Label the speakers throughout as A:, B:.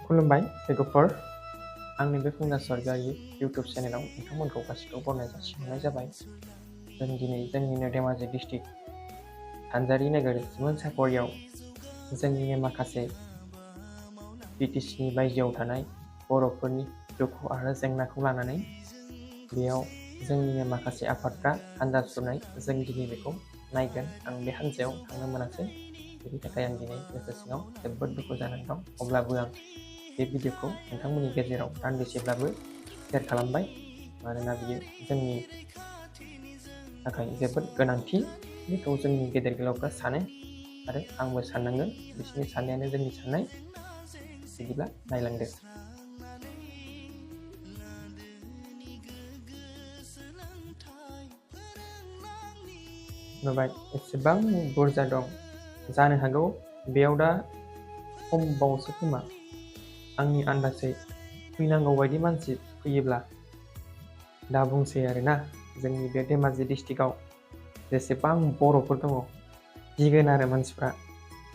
A: खुलुमबाय लोगोफोर आंनि बे फुंजा SwArGiArY इउट्युब चेनेलाव नोंथांमोनखौ गासिखौबो बरायनाय जासिहरनाय जाबाय। जों दिनै जोंनिनो धेमाजि डिस्ट्रिक्ट सानजारि नोगोर SwArGiArYआव जोंनिनो माखासे BTCनि बायजोआव थानाय बर'फोरनि दुखु आरो जेंनाखौ लानानै बेयाव जोंनिनो माखासे आफादफ्रा हानजा सुरनाय जों दिनै बेखौ नायगोन। आं बे हानजायाव थांनो मोनासै, बेनि थाखाय आं दिनै गोसो सिङाव जोबोद दुखु जानानै दं। अब्लाबो आं बे भिडिअखौ नोंथांमोननि गेजेराव दान्दिसेब्लाबो शेयार खालामबाय, मानोना बियो जोंनि थाखाय जोबोद गोनांथि। बेखौ जोंनि गेदेर गोलावफ्रा सानो आरो आंबो साननांगोन, बिसोरनि साननायानो जोंनि साननाय। बिदिब्ला नायलांदो। नुबाय एसेबां बुरजा दं, जानो हागौ बेयाव दा खमबावसो खोमा। आंनि आन्दाजै फैनांगौ बायदि मानसि फैयोब्ला दा बुंसै आरोना, जोंनि बे धेमाजि डिस्ट्रिक्टआव जेसेबां बर'फोर दङ गिगोन आरो मानसिफ्रा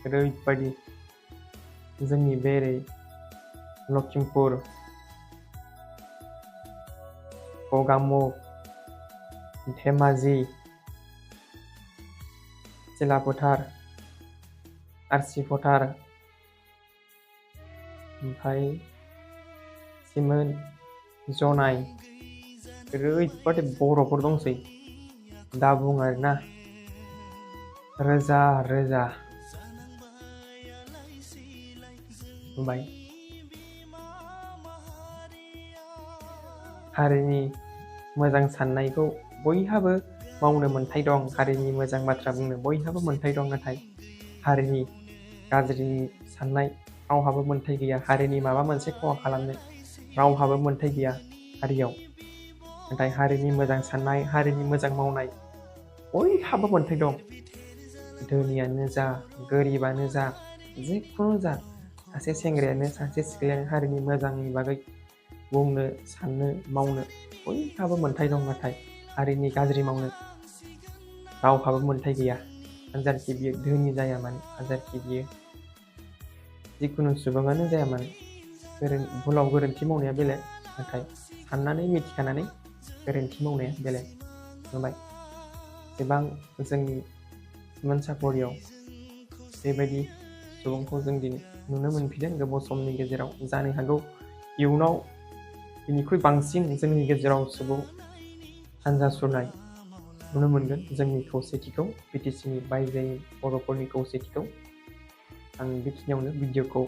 A: ओरैबायदि। जोंनि बे ओरै लखिमपुर, गगामुख, धेमाजि, सिलाफोथार, आरसि फोथार, ओमफ्राय सिमोन, जनाय, ओरैबायदि बर'फोर दंसै दा बुं आरोना, रोजा रोजा। नुबाय हारिनि मोजां साननायखौ बयहाबो मावनो मोन्थाय दं, हारिनि मोजां बाथ्रा बुंनो बयहाबो मोन्थाय दं, नाथाय हारिनि गाज्रि साननाय रावहाबो मोन्थाय गैया। हारिनि माबा मोनसे खहा खालामनो रावहाबो मोन्थाय गैया हारियाव, नाथाय हारिनि मोजां साननाय, हारिनि मोजां मावनाय बयहाबो मोन्थाय दं। धोनियानो जा गोरिबानो जा जिखुनु जा, सासे सेंग्रायानो सासे सिख्लायानो हारिनि मोजांनि बागै बुंनो, साननो, मावनो बयहाबो मोन्थाय दं, नाथाय हारिनि गाज्रि मावनो रावहाबो मोन्थाय गैया। हाजारखि बियो धोनि जाया मानो, हाजारखि बियो जिखुनु सुबुङानो जाया मानो, भुलाव गोरोन्थि मावनाया बेलेग, नाथाय साननानै मिथिखानानै गोरोन्थि मावनाया बेलेग। नुबाय एसेबां जोंनि SwArGiArYआव बेबायदि सुबुंखौ जों दिनै नुनो मोनफिनदों गोबाव समनि गेजेराव। जानो हागौ इयुनाव बेनिख्रुइ बांसिन जोंनि गेजेराव सुबुं हानजा सुरनाय नुनो मोनगोन। जोंनि खौसेथिखौ, BTCनि बायजोनि बर'फोरनि खौसेथिखौ। आं बेखिनियावनो भिडिअखौ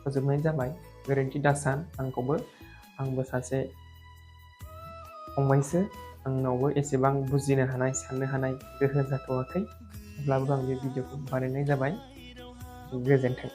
A: फोजोबनाय जाबाय। गोरोन्थि दासान आंबो सासे फंबायसो, आंनावबो एसेबां बुजिनो हानाय, साननो हानाय गोहो जाथ'वाखै। अब्लाबो आं बे भिडिअखौ बानायनाय जाबाय। गोजोन्थों।